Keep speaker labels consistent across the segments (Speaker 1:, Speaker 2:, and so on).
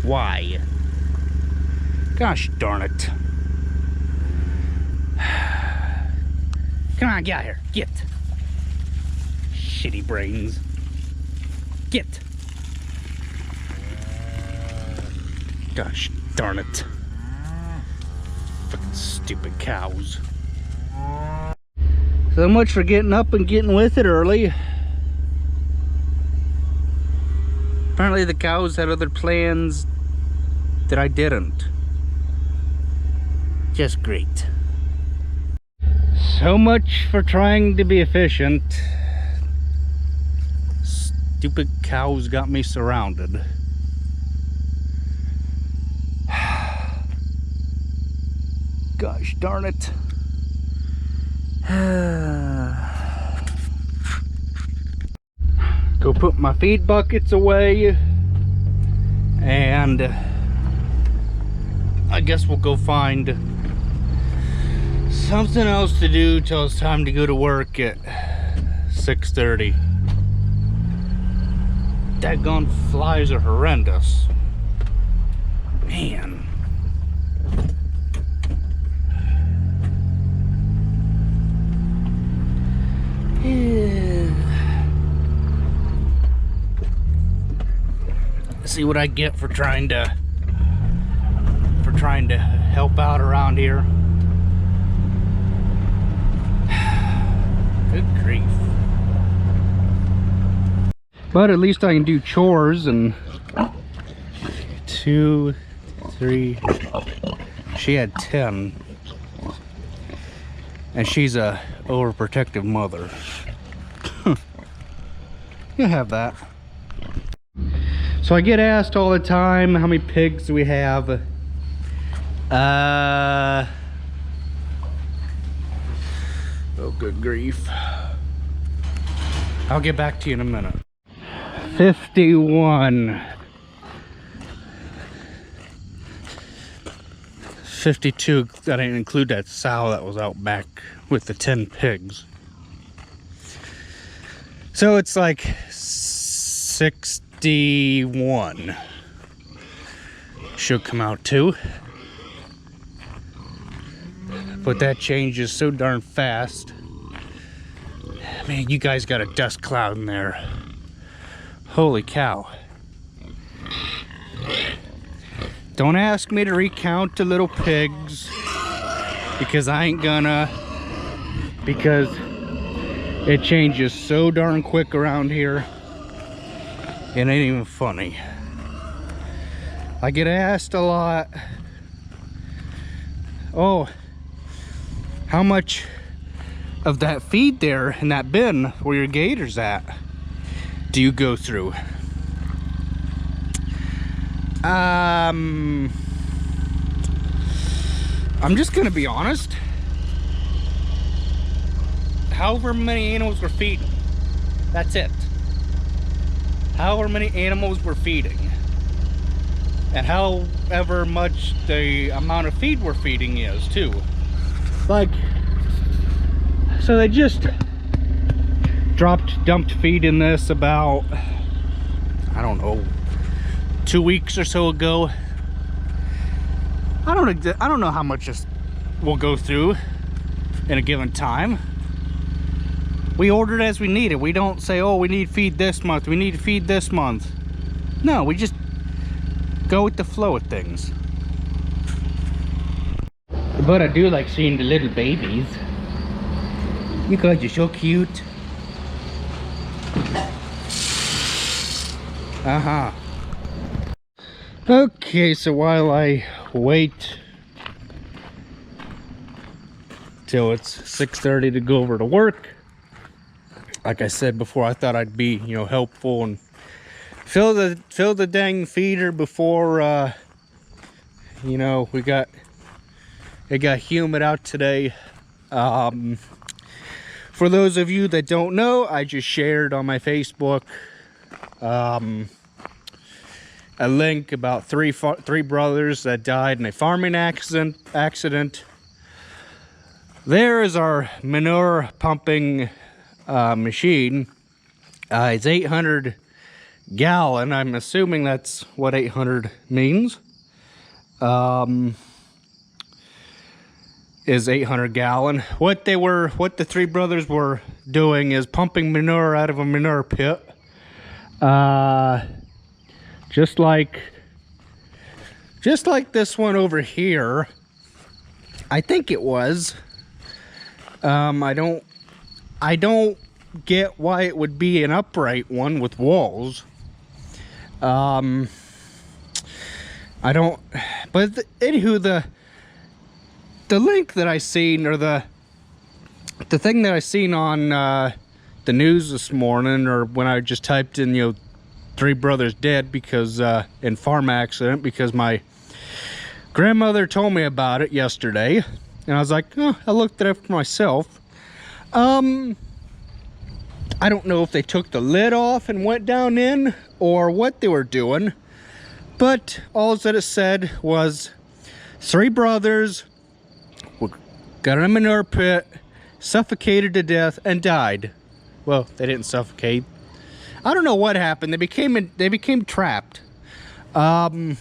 Speaker 1: Why? Gosh darn it. Come on, get out here. Get. Shitty brains. Get. Gosh darn it. Fucking stupid cows. So much for getting up and getting with it early. Apparently the cows had other plans that I didn't. Just great. So much for trying to be efficient. Stupid cows got me surrounded. Gosh darn it. Go put my feed buckets away, and I guess we'll go find something else to do till it's time to go to work at 6:30. Daggone flies are horrendous. Man. See what I get for trying to help out around here. Good grief. But at least I can do chores. And 2, 3, she had 10, and she's a overprotective mother. You have that. So I get asked all the time, how many pigs do we have? Oh, good grief. I'll get back to you in a minute. 51. 52, I didn't include that sow that was out back with the 10 pigs. So it's like 61 should come out too. But that changes so darn fast. Man, you guys got a dust cloud in there. Holy cow. Don't ask me to recount the little pigs, because I ain't gonna, because it changes so darn quick around here. It ain't even funny. I get asked a lot, oh, how much of that feed there in that bin where your gators at do you go through? I'm just gonna be honest. However many animals we're feeding, that's it. However many animals we're feeding, and however much the amount of feed we're feeding is too. Like, so they just dumped feed in this about, I don't know, 2 weeks or so ago. I don't know how much this will go through in a given time. We order it as we need it. We don't say, oh, we need feed this month, we need to feed this month. No, we just go with the flow of things. But I do like seeing the little babies. You guys are so cute. Okay, so while I wait till it's 6:30 to go over to work, like I said before, I thought I'd be, you know, helpful and fill the dang feeder before you know, it got humid out today. For those of you that don't know, I just shared on my Facebook a link about three brothers that died in a farming accident. There is our manure pumping machine. It's 800 gallon. I'm assuming that's what 800 means. Is 800 gallon. What the three brothers were doing is pumping manure out of a manure pit. Just like this one over here. I think it was. I don't get why it would be an upright one with walls. I don't, but anywho, the link that I seen, or the thing that I seen on the news this morning, or when I just typed in, you know, three brothers dead because in farm accident, because my grandmother told me about it yesterday, and I was like, oh, I looked it up for myself. I don't know if they took the lid off and went down in, or what they were doing, but all that it said was three brothers got in a manure pit, suffocated to death, and died. Well, they didn't suffocate. I don't know what happened. They became trapped. And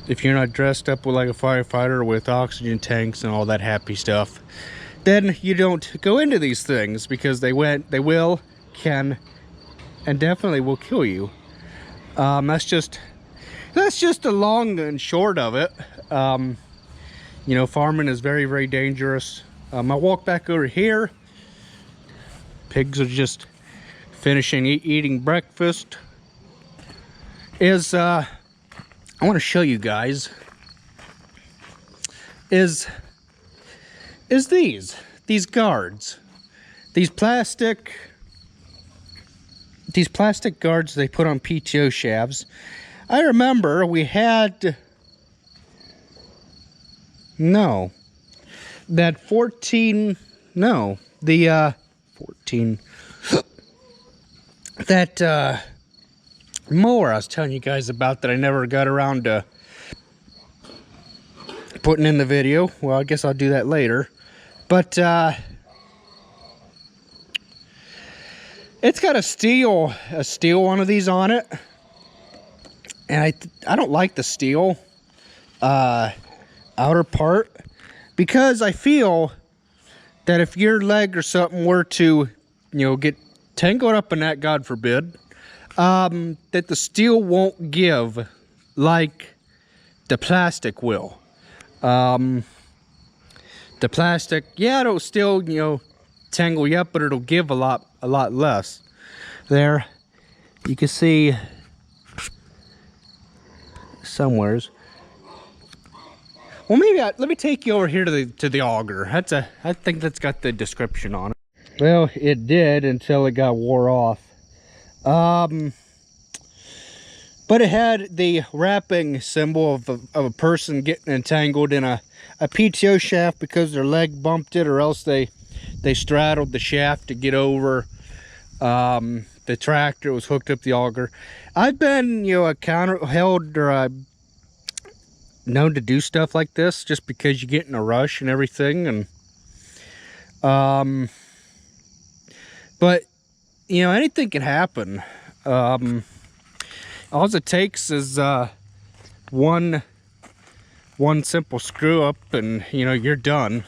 Speaker 1: if you're not dressed up with like a firefighter with oxygen tanks and all that happy stuff, then you don't go into these things, because they will, can, and definitely will kill you. That's just the long and short of it. You know, farming is very, very dangerous. I walk back over here. Pigs are just finishing eating breakfast. I want to show you guys is these guards, these plastic guards they put on PTO shafts. I remember we had that 14 that mower I was telling you guys about that I never got around to putting in the video. Well, I guess I'll do that later. But it's got a steel one of these on it, and I don't like the steel outer part, because I feel that if your leg or something were to, you know, get tangled up in that, God forbid, that the steel won't give like the plastic will. The plastic, yeah, it'll still, you know, tangle you up, but it'll give a lot less. There, you can see somewheres. Well, maybe let me take you over here to the auger. I think that's got the description on it. Well, it did until it got wore off. But it had the wrapping symbol of a person getting entangled in a PTO shaft because their leg bumped it, or else they straddled the shaft to get over the tractor. Was hooked up the auger. I've been, you know, known to do stuff like this just because you get in a rush and everything, and but you know, anything can happen. All it takes is one simple screw up, and you know, you're done.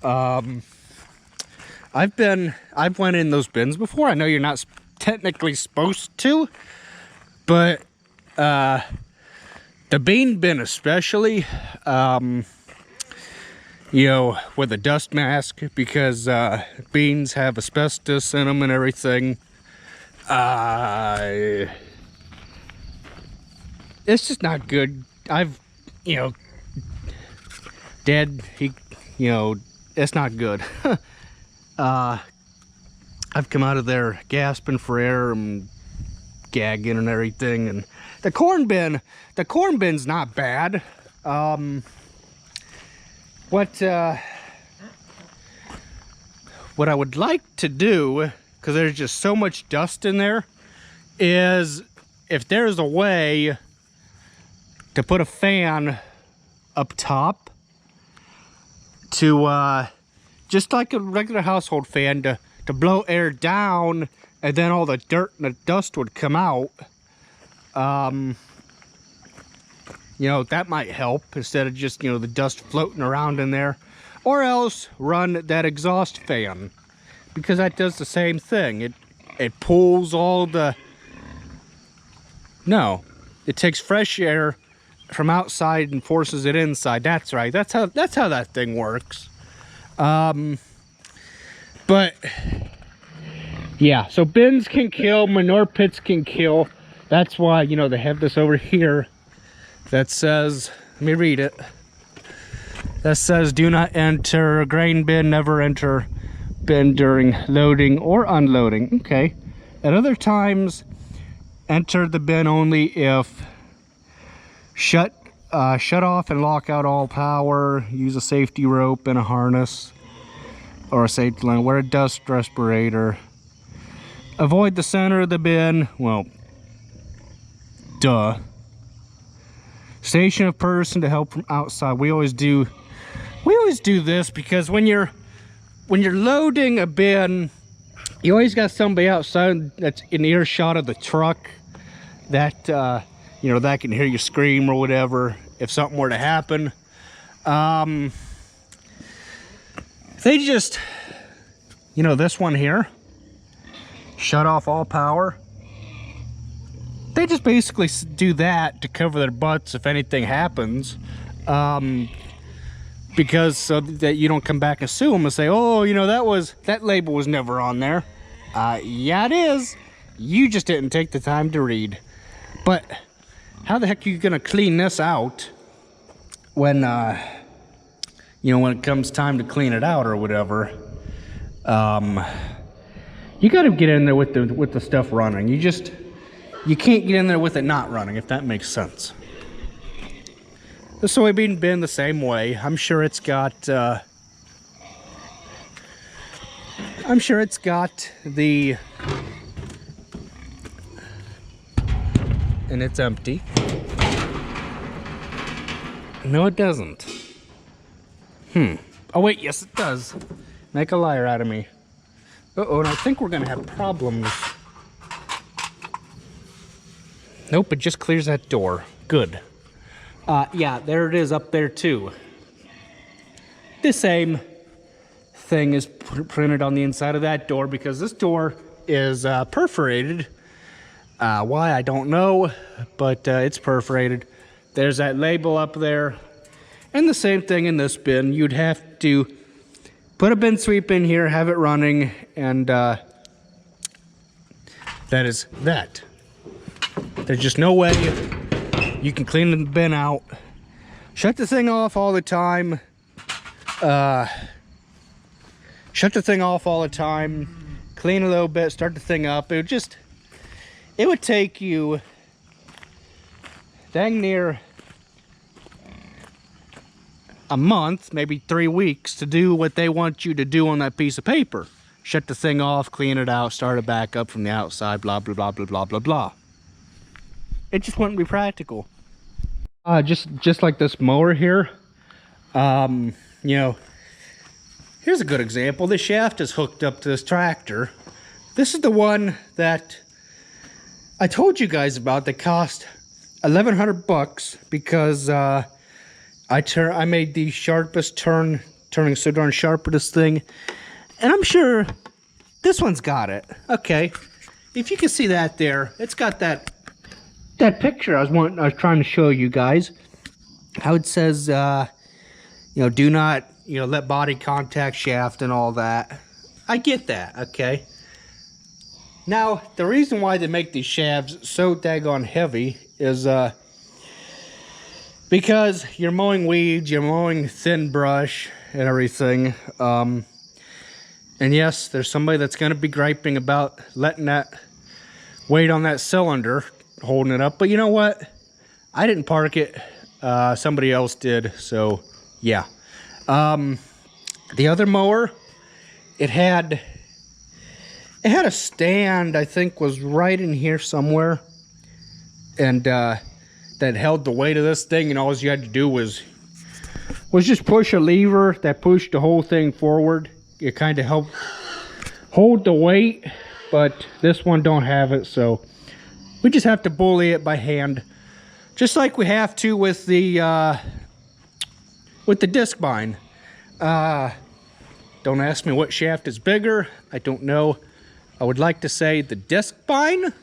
Speaker 1: I've went in those bins before. I know you're not technically supposed to, but the bean bin especially, you know, with a dust mask, because beans have asbestos in them and everything. It's just not good. You know, Dad, you know, it's not good. I've come out of there gasping for air and gagging and everything, and the corn bin's not bad. What I would like to do, because there's just so much dust in there, is if there's a way to put a fan up top to just like a regular household fan, to to blow air down, and then all the dirt and the dust would come out. You know, that might help instead of just, you know, the dust floating around in there. Or else run that exhaust fan, because that does the same thing. It pulls all the... No, it takes fresh air from outside and forces it inside. That's right. That's how that thing works. But yeah, so bins can kill, manure pits can kill. That's why, you know, they have this over here that says, let me read it. That says, do not enter grain bin, never enter bin during loading or unloading. Okay. At other times, enter the bin only if shut off and lock out all power, use a safety rope and a harness, or a safety line, wear a dust respirator, avoid the center of the bin, well, duh. Station a person to help from outside. We always do this because when you're loading a bin, you always got somebody outside that's in earshot of the truck that you know, that can hear you scream or whatever if something were to happen. They just, you know, this one here, shut off all power. They just basically do that to cover their butts if anything happens, because so that you don't come back and sue them and say, oh, you know, that label was never on there. Yeah, it is. You just didn't take the time to read. But how the heck are you gonna clean this out when you know, when it comes time to clean it out or whatever? You got to get in there with the stuff running. You can't get in there with it not running, if that makes sense. The soybean bin the same way. I'm sure it's got the, and it's empty. No, it doesn't. Oh wait, yes it does. Make a liar out of me. Uh-oh, and I think we're gonna have problems. Nope, it just clears that door. Good. Yeah, there it is up there too. The same thing is printed on the inside of that door, because this door is perforated. Why, I don't know, but it's perforated. There's that label up there. And the same thing in this bin. You'd have to put a bin sweep in here, have it running, and that is that. There's just no way you can clean the bin out. Shut the thing off all the time. Shut the thing off all the time. Clean a little bit, start the thing up. It would take you dang near a month, maybe 3 weeks, to do what they want you to do on that piece of paper. Shut the thing off, clean it out, start it back up from the outside, blah, blah, blah, blah, blah, blah, blah. It just wouldn't be practical. Just like this mower here. You know, here's a good example. This shaft is hooked up to this tractor. This is the one that I told you guys about that cost $1,100 because I made the sharpest turning so darn sharp with this thing, and I'm sure this one's got it. Okay, if you can see that there, it's got that picture I was trying to show you guys. How it says, you know, do not, you know, let body contact shaft and all that. I get that. Okay. Now the reason why they make these shafts so daggone heavy is because you're mowing weeds, you're mowing thin brush and everything. And yes, there's somebody that's going to be griping about letting that weight on that cylinder holding it up. But you know what? I didn't park it. Somebody else did. So yeah. The other mower, it had a stand, I think was right in here somewhere. And that held the weight of this thing, and all you had to do was just push a lever that pushed the whole thing forward. It kind of helped hold the weight, but this one don't have it, so we just have to bully it by hand, just like we have to with the disc bind. Don't ask me what shaft is bigger. I don't know. I would like to say the disc bind.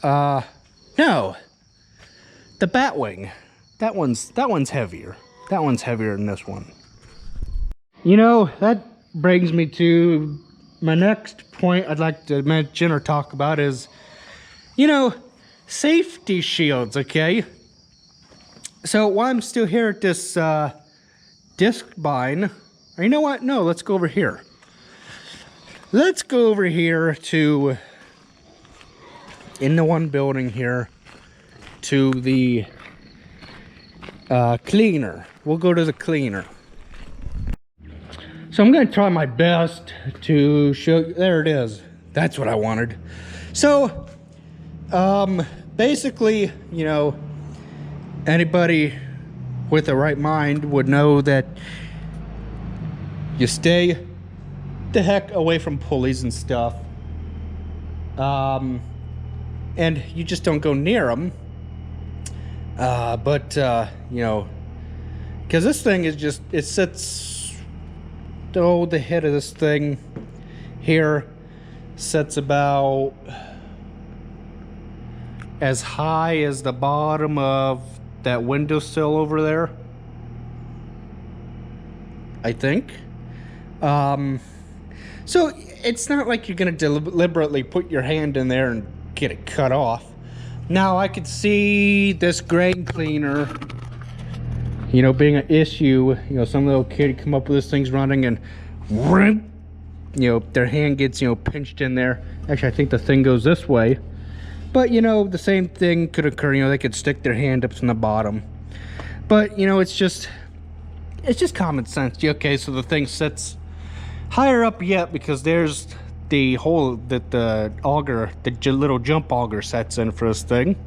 Speaker 1: No, the Batwing. That one's heavier. That one's heavier than this one. You know, that brings me to my next point I'd like to mention or talk about is, you know, safety shields, okay? So while I'm still here at this disc bind, or you know what? No, let's go over here. Let's go over here to, in the one building here, to the cleaner. We'll go to the cleaner. So I'm going to try my best to show you. There it is. That's what I wanted. So, basically, you know, anybody with the right mind would know that you stay the heck away from pulleys and stuff. And you just don't go near them. You know, because this thing is just, it sits, oh, the head of this thing here sits about as high as the bottom of that windowsill over there, I think. So it's not like you're gonna deliberately put your hand in there and get it cut off. Now I could see this grain cleaner, you know, being an issue. You know, some little kid come up with this thing's running and, you know, their hand gets, you know, pinched in there. Actually, I think the thing goes this way. But, you know, the same thing could occur. You know, they could stick their hand up from the bottom. But, you know, it's just common sense. Okay, so the thing sits higher up yet because there's the hole that the auger, the little jump auger sets in for this thing.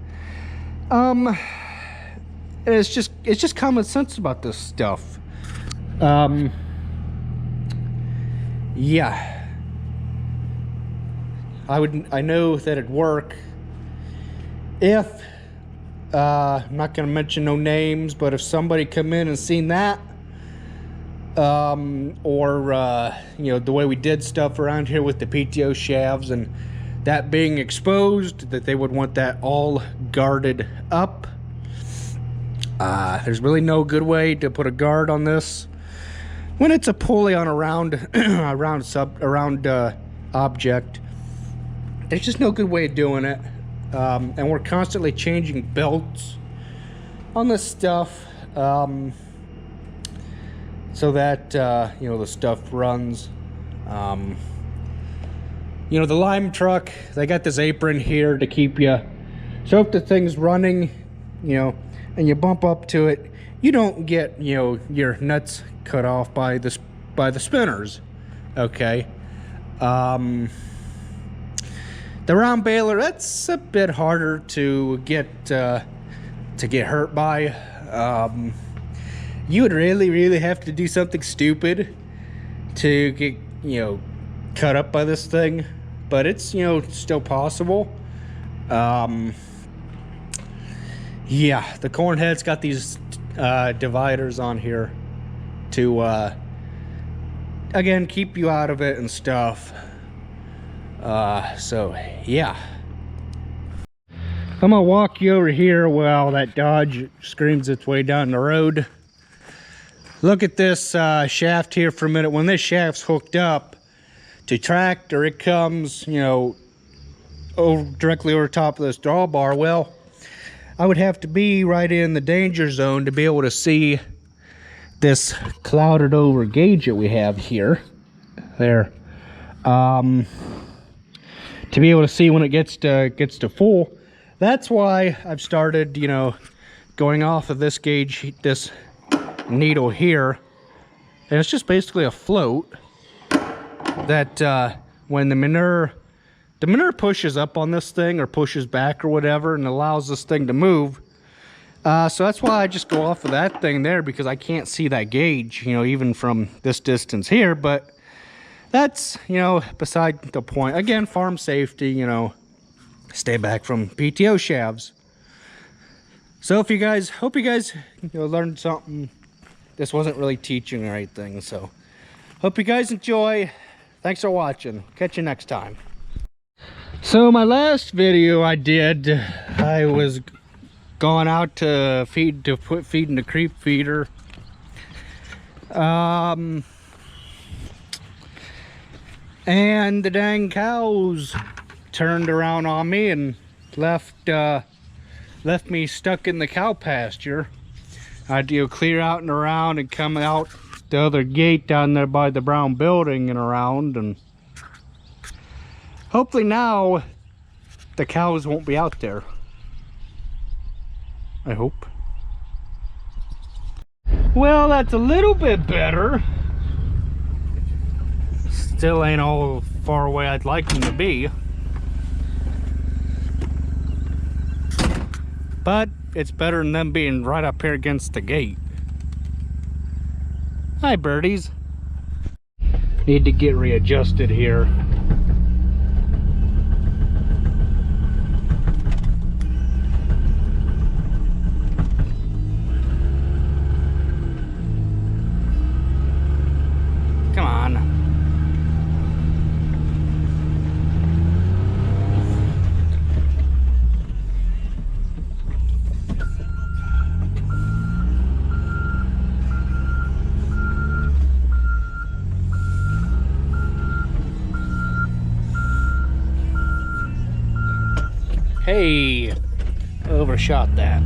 Speaker 1: It's just common sense about this stuff. Yeah, I know that it'd work if I'm not gonna mention no names, but if somebody come in and seen that, or you know, the way we did stuff around here with the PTO shafts and that being exposed, that they would want that all guarded up. There's really no good way to put a guard on this when it's a pulley on a round object. There's just no good way of doing it. And we're constantly changing belts on this stuff, so that you know, the stuff runs. You know, the lime truck, they got this apron here to keep you, so if the thing's running, you know, and you bump up to it, you don't get, you know, your nuts cut off by the spinners. Okay. The round baler, that's a bit harder to get hurt by. You would really have to do something stupid to get, you know, cut up by this thing, but it's, you know, still possible. Yeah, the corn head's got these dividers on here to again, keep you out of it and stuff. So yeah, I'm gonna walk you over here while that Dodge screams its way down the road. Look at this shaft here for a minute. When this shaft's hooked up to tractor, it comes, you know, directly over top of this drawbar. Well, I would have to be right in the danger zone to be able to see this clouded over gauge that we have here. There. To be able to see when it gets to full. That's why I've started, you know, going off of this gauge, this needle here, and it's just basically a float that when the manure pushes up on this thing or pushes back or whatever and allows this thing to move. So that's why I just go off of that thing there, because I can't see that gauge, you know, even from this distance here. But that's, you know, beside the point. Again, farm safety, you know, stay back from PTO shafts. So if you guys, hope you guys, you know, learned something. This wasn't really teaching or anything, so hope you guys enjoy. Thanks for watching. Catch you next time. So my last video I did, I was going out to put feed in the creep feeder. And the dang cows turned around on me and left me stuck in the cow pasture. I had to clear out and around and come out the other gate down there by the brown building and around, and hopefully now the cows won't be out there. I hope. Well, that's a little bit better. Still ain't all far away I'd like them to be. But it's better than them being right up here against the gate. Hi, birdies. Need to get readjusted here. Come on. Hey, overshot that.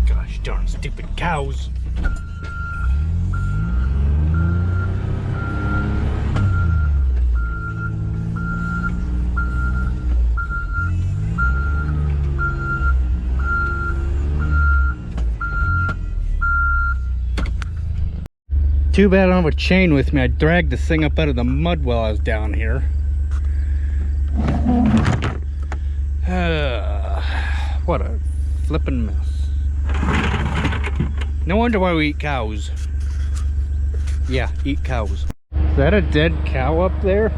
Speaker 1: Gosh darn stupid cows. Too bad I don't have a chain with me. I dragged this thing up out of the mud while I was down here. What a flippin' mess. No wonder why we eat cows. Yeah, eat cows. Is that a dead cow up there?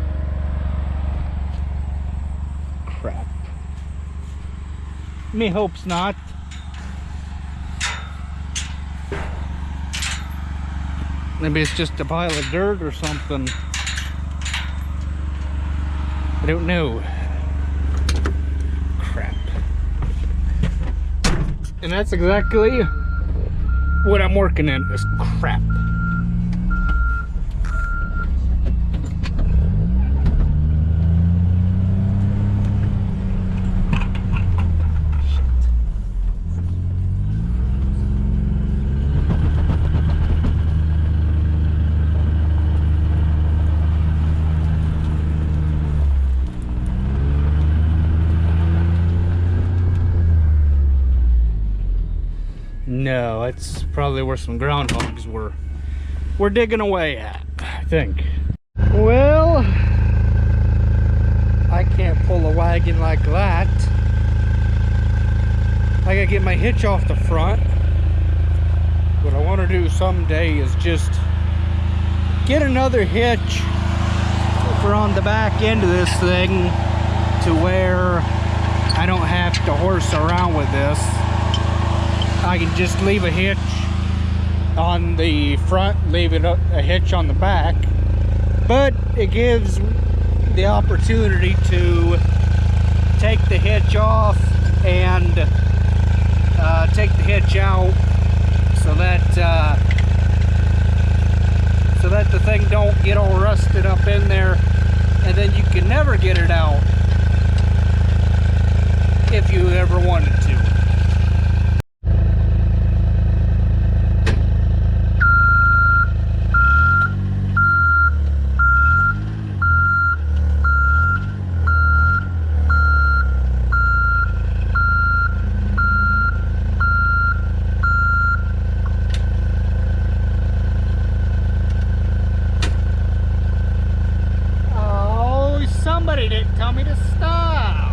Speaker 1: Crap. Me hopes not. Maybe it's just a pile of dirt or something. I don't know. Crap. And that's exactly what I'm working in, is crap. No, it's probably where some groundhogs were digging away at, I think. Well, I can't pull a wagon like that. I gotta get my hitch off the front. What I want to do someday is just get another hitch for on the back end of this thing to where I don't have to horse around with this. I can just leave a hitch on the front, leave it a hitch on the back, but it gives the opportunity to take the hitch off and take the hitch out so that the thing don't get all rusted up in there, and then you can never get it out if you ever wanted to. Somebody didn't tell me to stop.